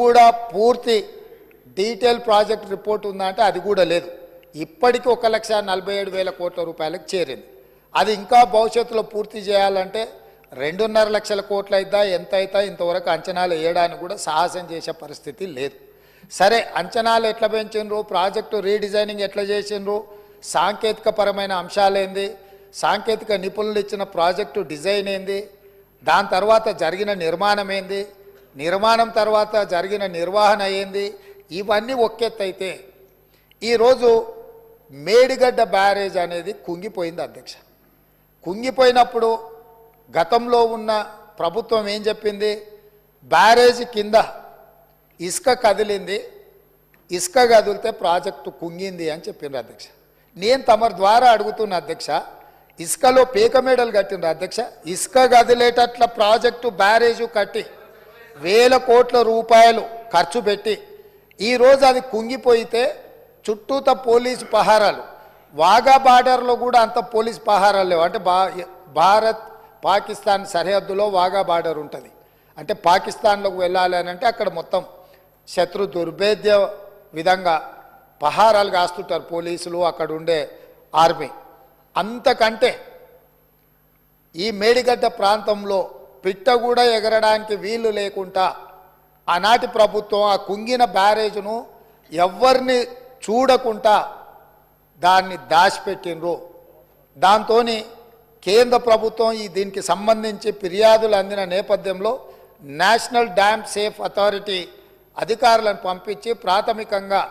కూడా పూర్తి detail project report ఉందంటే అది కూడా లేదు. ఇప్పటికీ 1,47,000 కోట్ల రూపాయలకు చేరింది. అది ఇంకా భవిష్యత్తులో పూర్తి చేయాలంటే 2.5 లక్షల కోట్లు అయిద్దా ఎంత అయితే ఇంతవరకు అంచనాలు వేయడానికి కూడా సాహసం చేసే పరిస్థితి లేదు. సరే, అంచనాలు ఎట్లా పెంచిండ్రు, ప్రాజెక్టు రీడిజైనింగ్ ఎట్లా చేసిండ్రు, సాంకేతిక పరమైన అంశాలేంది, సాంకేతిక నిపుణులు ఇచ్చిన ప్రాజెక్టు డిజైన్ ఏంది, దాని తర్వాత జరిగిన నిర్మాణం ఏంది, నిర్మాణం తర్వాత జరిగిన నిర్వహణ ఏంది, ఇవన్నీ ఒక్కెత్తైతే ఈరోజు మేడిగడ్డ బ్యారేజ్ అనేది కుంగిపోయింది అధ్యక్ష. కుంగిపోయినప్పుడు గతంలో ఉన్న ప్రభుత్వం ఏం చెప్పింది, బ్యారేజ్ కింద ఇసుక కదిలింది, ఇసుక కదిలితే ప్రాజెక్టు కుంగింది అని చెప్పిండ్రు అధ్యక్ష. నేను తమరి ద్వారా అడుగుతున్న అధ్యక్ష, ఇసుకలో పేకమేడలు కట్టిండ్రు అధ్యక్ష. ఇసుక కదిలేటట్ల ప్రాజెక్టు బ్యారేజు కట్టి 1,000 కోట్ల రూపాయలు ఖర్చు పెట్టి ఈరోజు అది కుంగిపోయితే చుట్టూత పోలీసు పహారాలు, వాఘా బార్డర్లో కూడా అంత పోలీసు పహారాలు లేవు. అంటే భారత్ పాకిస్తాన్ సరిహద్దులో వాఘా బార్డర్ ఉంటుంది. అంటే పాకిస్తాన్లోకి వెళ్ళాలి అని అంటే అక్కడ మొత్తం శత్రు దుర్భేద్య విధంగా పహారాలు కాస్తుంటారు పోలీసులు, అక్కడ ఉండే ఆర్మీ. అంతకంటే ఈ మేడిగడ్డ ప్రాంతంలో పిట్ట కూడా ఎగరడానికి వీలు లేకుండా ఆనాటి ప్రభుత్వం ఆ కుంగిన బ్యారేజ్ను ఎవరిని చూడకుండా దాన్ని దాచిపెట్టినరు. దాంతో కేంద్ర ప్రభుత్వం దీనికి సంబంధించి ఫిర్యాదులు అందిన నేపథ్యంలో నేషనల్ డ్యామ్ సేఫ్ అథారిటీ అధికారులను పంపించి ప్రాథమికంగా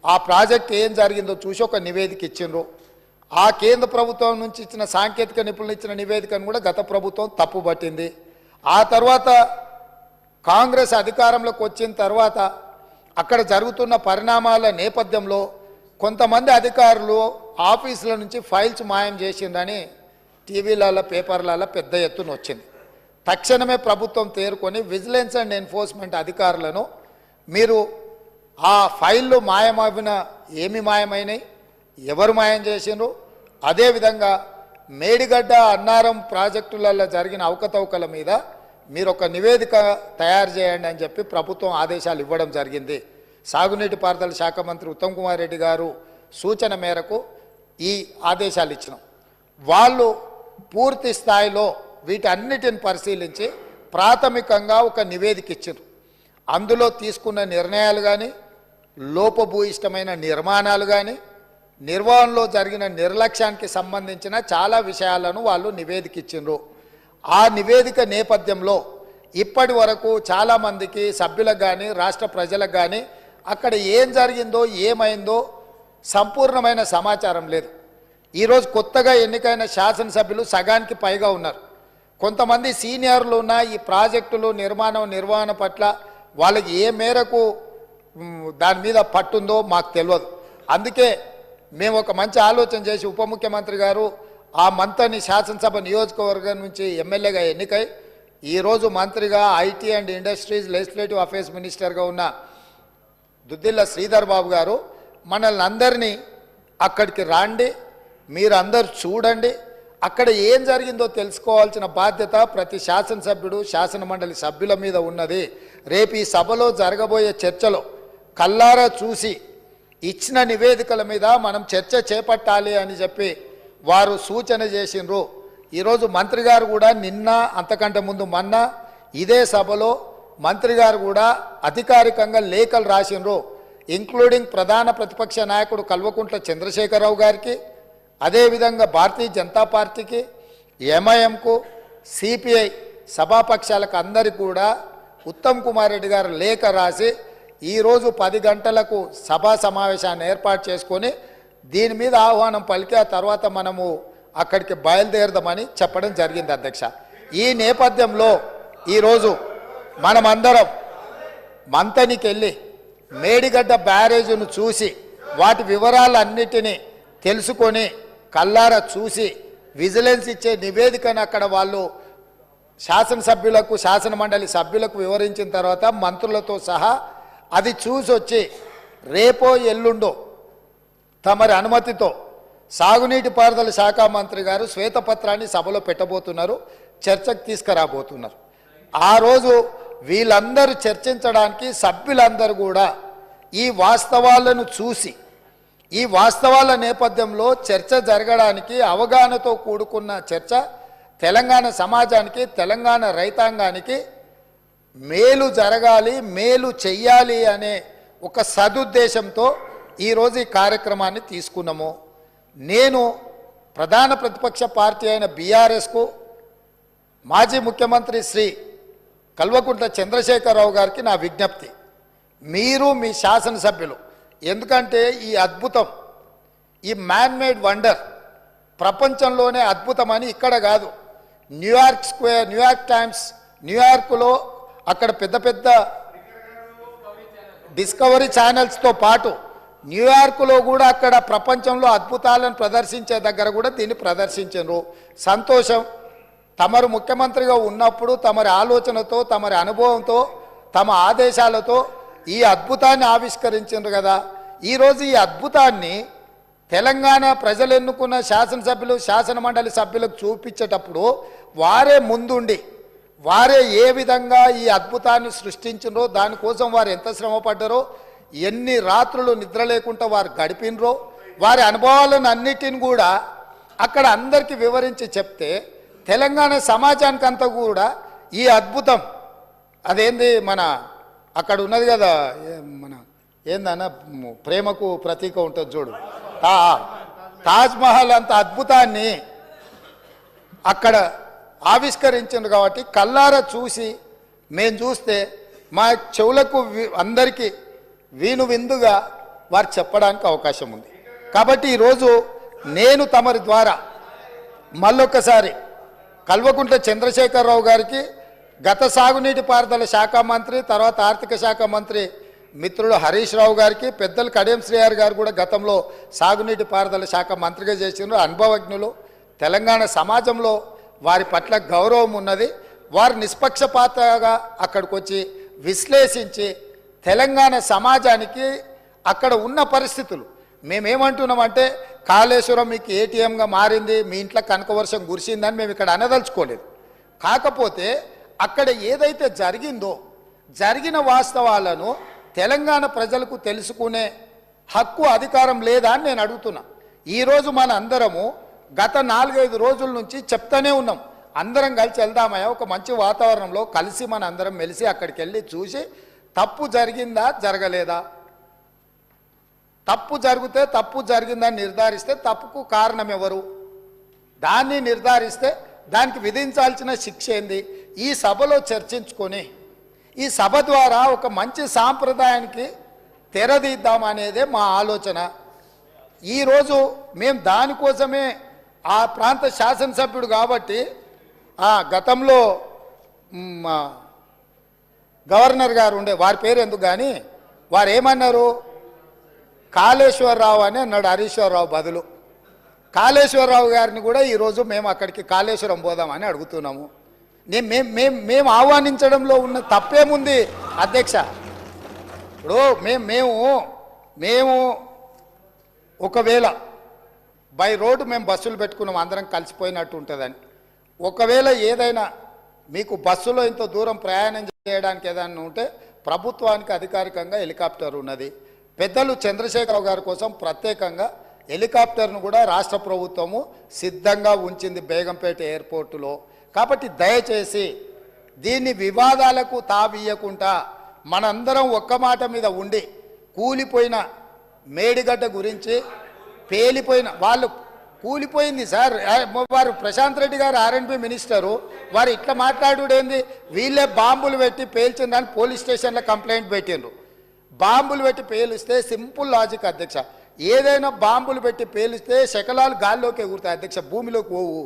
ఆ ప్రాజెక్ట్ ఏం జరిగిందో చూసి ఒక నివేదిక ఇచ్చిండ్రు. ఆ కేంద్ర ప్రభుత్వం నుంచి ఇచ్చిన సాంకేతిక నిపుణులు ఇచ్చిన నివేదికను కూడా గత ప్రభుత్వం తప్పుపట్టింది. ఆ తర్వాత కాంగ్రెస్ అధికారంలోకి వచ్చిన తర్వాత అక్కడ జరుగుతున్న పరిణామాల నేపథ్యంలో కొంతమంది అధికారులు ఆఫీసుల నుంచి ఫైల్స్ మాయం చేసిందని టీవీలలో పేపర్లలో పెద్ద ఎత్తున వచ్చింది. తక్షణమే ప్రభుత్వం తేరుకొని విజిలెన్స్ అండ్ ఎన్ఫోర్స్మెంట్ అధికారులను మీరు ఆ ఫైళ్ళు మాయమైన ఏమి మాయమైనాయి, ఎవరు మాయం చేసిండ్రు, అదేవిధంగా మేడిగడ్డ అన్నారం ప్రాజెక్టులలో జరిగిన అవకతవకల మీద మీరు ఒక నివేదిక తయారు చేయండి అని చెప్పి ప్రభుత్వం ఆదేశాలు ఇవ్వడం జరిగింది. సాగునీటి పారుదల శాఖ మంత్రి ఉత్తమ్ కుమార్ రెడ్డి గారు సూచన మేరకు ఈ ఆదేశాలు ఇచ్చినాం. వాళ్ళు పూర్తి స్థాయిలో వీటన్నిటిని పరిశీలించి ప్రాథమికంగా ఒక నివేదిక ఇచ్చారు. అందులో తీసుకున్న నిర్ణయాలు కానీ, లోపభూయిష్టమైన నిర్మాణాలు కానీ, నిర్వహణలో జరిగిన నిర్లక్ష్యానికి సంబంధించిన చాలా విషయాలను వాళ్ళు నివేదిక ఇచ్చిండ్రు. ఆ నివేదిక నేపథ్యంలో ఇప్పటి వరకు చాలామందికి సభ్యులకు కానీ రాష్ట్ర ప్రజలకు కానీ అక్కడ ఏం జరిగిందో ఏమైందో సంపూర్ణమైన సమాచారం లేదు. ఈరోజు కొత్తగా ఎన్నికైన శాసనసభ్యులు సగానికి పైగా ఉన్నారు. కొంతమంది సీనియర్లు ఉన్న ఈ ప్రాజెక్టులు నిర్వహణ పట్ల వాళ్ళకి ఏ మేరకు దాని మీద పట్టుందో మాకు తెలియదు. అందుకే మేము ఒక మంచి ఆలోచన చేసి ఉప ముఖ్యమంత్రి గారు ఆ మంత్రిని శాసనసభ నియోజకవర్గం నుంచి ఎమ్మెల్యేగా ఎన్నికై ఈరోజు మంత్రిగా IT and industries legislative affairs మినిస్టర్గా ఉన్న దుద్దిల్ల శ్రీధర్ బాబు గారు మనల్ని అందరినీ అక్కడికి రాండి, మీరు అందరు చూడండి, అక్కడ ఏం జరిగిందో తెలుసుకోవాల్సిన బాధ్యత ప్రతి శాసనసభ్యుడు శాసనమండలి సభ్యుల మీద ఉన్నది. రేపు ఈ సభలో జరగబోయే చర్చలో కల్లారా చూసి ఇచ్చిన నివేదికల మీద మనం చర్చ చేపట్టాలి అని చెప్పి వారు సూచన చేసిండ్రు. ఈరోజు మంత్రి గారు కూడా నిన్న అంతకంటే ముందు మొన్న ఇదే సభలో మంత్రి గారు కూడా అధికారికంగా లేఖలు రాసిండ్రు. ఇంక్లూడింగ్ ప్రధాన ప్రతిపక్ష నాయకుడు కల్వకుంట్ల చంద్రశేఖరరావు గారికి, అదేవిధంగా భారతీయ జనతా పార్టీకి, ఎంఐఎంకు, సిపిఐ సభాపక్షాలకు అందరికీ కూడా ఉత్తమ్ కుమార్ రెడ్డి గారు లేఖ రాసి ఈరోజు 10 గంటలకు సభా సమావేశాన్ని ఏర్పాటు చేసుకొని దీని మీద ఆహ్వానం పలికి ఆ తర్వాత మనము అక్కడికి బయలుదేరదామని చెప్పడం జరిగింది అధ్యక్ష. ఈ నేపథ్యంలో ఈరోజు మనమందరం మంతనికి వెళ్ళి మేడిగడ్డ బ్యారేజును చూసి వాటి వివరాలన్నిటినీ తెలుసుకొని కల్లారా చూసి విజిలెన్స్ ఇచ్చే నివేదికను అక్కడ వాళ్ళు శాసనసభ్యులకు శాసనమండలి సభ్యులకు వివరించిన తర్వాత మంత్రులతో సహా అది చూసి వచ్చి రేపో ఎల్లుండో తమరి అనుమతితో సాగునీటి పారుదల శాఖ మంత్రి గారు శ్వేతపత్రాన్ని సభలో పెట్టబోతున్నారు, చర్చకు తీసుకురాబోతున్నారు. ఆ రోజు వీళ్ళందరూ చర్చించడానికి సభ్యులందరూ కూడా ఈ వాస్తవాలను చూసి ఈ వాస్తవాల నేపథ్యంలో చర్చ జరగడానికి అవగాహనతో కూడుకున్న చర్చ తెలంగాణ సమాజానికి తెలంగాణ రైతాంగానికి మేలు జరగాలి మేలు చెయ్యాలి అనే ఒక సదుద్దేశంతో ఈరోజు ఈ కార్యక్రమాన్ని తీసుకున్నాము. నేను ప్రధాన ప్రతిపక్ష పార్టీ అయిన బీఆర్ఎస్కు మాజీ ముఖ్యమంత్రి శ్రీ కల్వకుంట్ల చంద్రశేఖరరావు గారికి నా విజ్ఞప్తి, మీరు మీ శాసనసభ్యులు, ఎందుకంటే ఈ అద్భుతం, ఈ మ్యాన్ మేడ్ వండర్ ప్రపంచంలోనే అద్భుతమని ఇక్కడ కాదు, న్యూయార్క్ స్క్వేర్, న్యూయార్క్ టైమ్స్, న్యూయార్క్లో అక్కడ పెద్ద పెద్ద డిస్కవరీ ఛానల్స్తో పాటు న్యూయార్క్లో కూడా అక్కడ ప్రపంచంలో అద్భుతాలను ప్రదర్శించే దగ్గర కూడా దీన్ని ప్రదర్శించారు. సంతోషం. తమరు ముఖ్యమంత్రిగా ఉన్నప్పుడు తమరి ఆలోచనతో తమరి అనుభవంతో తమ ఆదేశాలతో ఈ అద్భుతాన్ని ఆవిష్కరించారు కదా. ఈరోజు ఈ అద్భుతాన్ని తెలంగాణ ప్రజలు ఎన్నుకున్న శాసనసభ్యులు శాసన మండలి సభ్యులకు చూపించేటప్పుడు వారే ముందుండి వారే ఏ విధంగా ఈ అద్భుతాన్ని సృష్టించినరో, దానికోసం వారు ఎంత శ్రమ పడ్డారో, ఎన్ని రాత్రులు నిద్ర లేకుండా వారు గడిపినరో, వారి అనుభవాలను అన్నిటిని కూడా అక్కడ అందరికీ వివరించి చెప్తే తెలంగాణ సమాజానికి అంతా కూడా ఈ అద్భుతం అదేంది మన అక్కడ ఉన్నది కదా, మన ఏందన్న ప్రేమకు ప్రతీక ఉంటుంది చూడు, తాజ్మహల్ అంత అద్భుతాన్ని అక్కడ ఆవిష్కరించింది కాబట్టి కల్లారా చూసి మేము చూస్తే మా చెవులకు అందరికీ వీను విందుగా వారు చెప్పడానికి అవకాశం ఉంది. కాబట్టి ఈరోజు నేను తమరి ద్వారా మళ్ళొక్కసారి కల్వకుంట్ల చంద్రశేఖరరావు గారికి గత సాగునీటి పారుదల శాఖ మంత్రి, తర్వాత ఆర్థిక శాఖ మంత్రి మిత్రుడు హరీష్ రావు గారికి, పెద్దలు కడియం శ్రీహరి గారు కూడా గతంలో సాగునీటి పారుదల శాఖ మంత్రిగా చేసినారు, అనుభవజ్ఞులు. తెలంగాణ సమాజంలో వారి పట్ల గౌరవం ఉన్నది. వారు నిష్పక్షపాతగా అక్కడికి వచ్చి విశ్లేషించి తెలంగాణ సమాజానికి అక్కడ ఉన్న పరిస్థితులు, మేమేమంటున్నామంటే కాళేశ్వరం మీకు ఏటీఎంగా మారింది, మీ ఇంట్లో కనకవర్షం కురిసిందని మేము ఇక్కడ అనదలుచుకోలేదు. కాకపోతే అక్కడ ఏదైతే జరిగిందో జరిగిన వాస్తవాలను తెలంగాణ ప్రజలకు తెలుసుకునే హక్కు అధికారం లేదా అని నేను అడుగుతున్నా. ఈరోజు మన అందరము గత 4-5 రోజుల నుంచి చెప్తానే ఉన్నాం, అందరం కలిసి వెళ్దామయ్యా ఒక మంచి వాతావరణంలో కలిసి మన అందరం మెలిసి అక్కడికి వెళ్ళి చూసి తప్పు జరిగిందా జరగలేదా, తప్పు జరిగితే తప్పు జరిగిందని నిర్ధారిస్తే తప్పుకు కారణం ఎవరు, దాన్ని నిర్ధారిస్తే దానికి విధించాల్సిన శిక్ష ఏంది, ఈ సభలో చర్చించుకొని ఈ సభ ద్వారా ఒక మంచి సాంప్రదాయానికి తెరదీద్దామనేదే మా ఆలోచన. ఈరోజు మేము దానికోసమే ఆ ప్రాంత శాసనసభ్యుడు కాబట్టి గతంలో గవర్నర్ గారు ఉండే, వారి పేరు ఎందుకు కానీ వారు ఏమన్నారు, కాళేశ్వరరావు అని అన్నాడు హరీశ్వరరావు బదులు. కాళేశ్వరరావు గారిని కూడా ఈరోజు మేము అక్కడికి కాళేశ్వరం పోదామని అడుగుతున్నాము. మేము ఆహ్వానించడంలో ఉన్న తప్పేముంది అధ్యక్ష? ఇప్పుడు మేము ఒకవేళ బై రోడ్డు మేము బస్సులు పెట్టుకున్నాం అందరం కలిసిపోయినట్టు ఉంటుందని, ఒకవేళ ఏదైనా మీకు బస్సులో ఇంత దూరం ప్రయాణం చేయడానికి ఏదైనా ఉంటే ప్రభుత్వానికి అధికారికంగా హెలికాప్టర్ ఉన్నది. పెద్దలు చంద్రశేఖరరావు గారి కోసం ప్రత్యేకంగా హెలికాప్టర్ను కూడా రాష్ట్ర ప్రభుత్వము సిద్ధంగా ఉంచింది బేగంపేట ఎయిర్పోర్టులో. కాబట్టి దయచేసి దీన్ని వివాదాలకు తావియకుండా మనందరం ఒక్క మాట మీద ఉండి కూలిపోయిన మేడిగడ్డ గురించి పేలిపోయిన వాళ్ళు కూలిపోయింది సార్, వారు ప్రశాంత్ రెడ్డి గారు ఆర్ఎండ్బి మినిస్టరు, వారు ఇట్లా మాట్లాడుడేంది, వీళ్ళే బాంబులు పెట్టి పేల్చిందని పోలీస్ స్టేషన్లో కంప్లైంట్ పెట్టిండ్రు. బాంబులు పెట్టి పేలిస్తే సింపుల్ లాజిక్ అధ్యక్ష, ఏదైనా బాంబులు పెట్టి పేలిస్తే శకలాలు గాల్లోకి ఎగురుతాయి అధ్యక్ష, భూమిలోకి పోవు.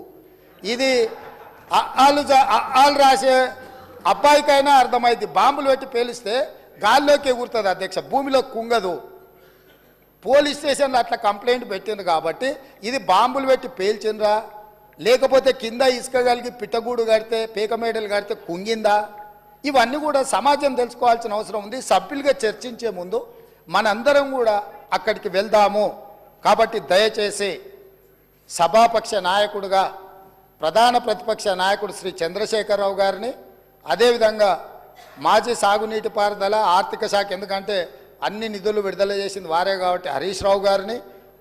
ఇది ఆళ్ళు రాసే అబ్బాయికైనా అర్థమైంది, బాంబులు పెట్టి పేలిస్తే గాల్లోకి ఎగురుతుంది అధ్యక్ష, భూమిలోకి కుంగదు. పోలీస్ స్టేషన్లో అట్లా కంప్లైంట్ పెట్టింది కాబట్టి ఇది బాంబులు పెట్టి పేల్చిండ్రా, లేకపోతే కింద ఇసుక కలిగి పిట్టగూడు కడితే పీకమేడలు కడితే కుంగిందా, ఇవన్నీ కూడా సమాజం తెలుసుకోవాల్సిన అవసరం ఉంది. సభ్యులుగా చర్చించే ముందు మనందరం కూడా అక్కడికి వెళ్దాము. కాబట్టి దయచేసి సభాపక్ష నాయకుడుగా ప్రధాన ప్రతిపక్ష నాయకుడు శ్రీ చంద్రశేఖరరావు గారిని, అదేవిధంగా మాజీ సాగునీటి పారుదల ఆర్థిక శాఖ, ఎందుకంటే అన్ని నిధులు విడుదల చేసింది వారే కాబట్టి హరీష్ రావు గారిని,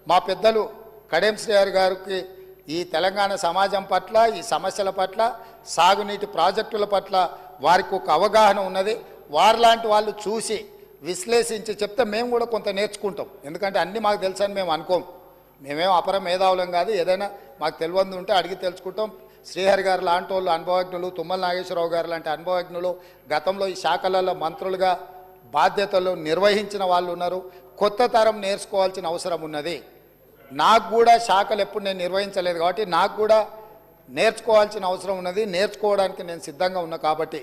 మా పెద్దలు కడెం శ్రీహరి గారికి ఈ తెలంగాణ సమాజం పట్ల, ఈ సమస్యల పట్ల, సాగునీటి ప్రాజెక్టుల పట్ల వారికి ఒక అవగాహన ఉన్నది. వారిలాంటి వాళ్ళు చూసి విశ్లేషించి చెప్తే మేము కూడా కొంత నేర్చుకుంటాం. ఎందుకంటే అన్నీ మాకు తెలుసని మేము అనుకోం. మేమేం అపర మేధావులం కాదు. ఏదైనా మాకు తెలియంది ఉంటే అడిగి తెలుసుకుంటాం. శ్రీహరి గారు లాంటి వాళ్ళు అనుభవజ్ఞులు, తుమ్మల నాగేశ్వరరావు గారు లాంటి అనుభవజ్ఞులు, గతంలో ఈ శాఖలలో మంత్రులుగా బాధ్యతలు నిర్వహించిన వాళ్ళు ఉన్నారు. కొత్త తరం నేర్చుకోవాల్సిన అవసరం ఉన్నది. నాకు కూడా శాఖలు ఎప్పుడు నేను నిర్వహించలేదు కాబట్టి నాకు కూడా నేర్చుకోవాల్సిన అవసరం ఉన్నది. నేర్చుకోవడానికి నేను సిద్ధంగా ఉన్నా కాబట్టి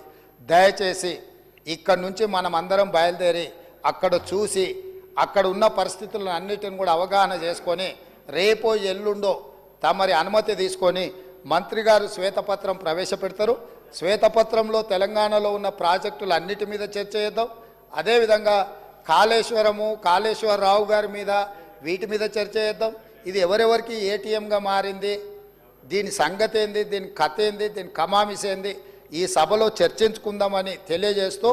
దయచేసి ఇక్కడ నుంచి మనం అందరం బయలుదేరి అక్కడ చూసి అక్కడ ఉన్న పరిస్థితులను అన్నిటిని కూడా అవగాహన చేసుకొని రేపో ఎల్లుండో తమరి అనుమతి తీసుకొని మంత్రి గారు శ్వేతపత్రం ప్రవేశపెడతారు. శ్వేతపత్రంలో తెలంగాణలో ఉన్న ప్రాజెక్టులు అన్నిటి మీద చర్చ చేద్దాం. అదేవిధంగా కాళేశ్వరరావు గారి మీద వీటి మీద చర్చ చేద్దాం. ఇది ఎవరెవరికి ఏటీఎంగా మారింది, దీని సంగతి ఏంది, దీని కథ ఏంది, దీని కమామిస్ ఏంది, ఈ సభలో చర్చించుకుందామని తెలియజేస్తూ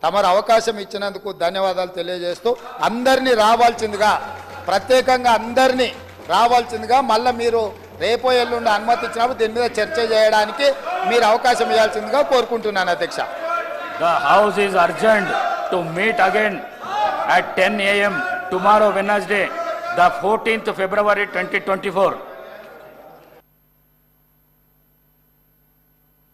తమరు అవకాశం ఇచ్చినందుకు ధన్యవాదాలు తెలియజేస్తూ అందరినీ రావాల్సిందిగా, ప్రత్యేకంగా అందరినీ రావాల్సిందిగా, మళ్ళీ మీరు రేపో ఎల్లుండి అనుమతి ఇచ్చినప్పుడు దీని మీద చర్చ చేయడానికి మీరు అవకాశం ఇవ్వాల్సిందిగా కోరుకుంటున్నాను అధ్యక్ష. The House is urgent to meet again at 10 a.m. tomorrow Wednesday, the 14th February 2024.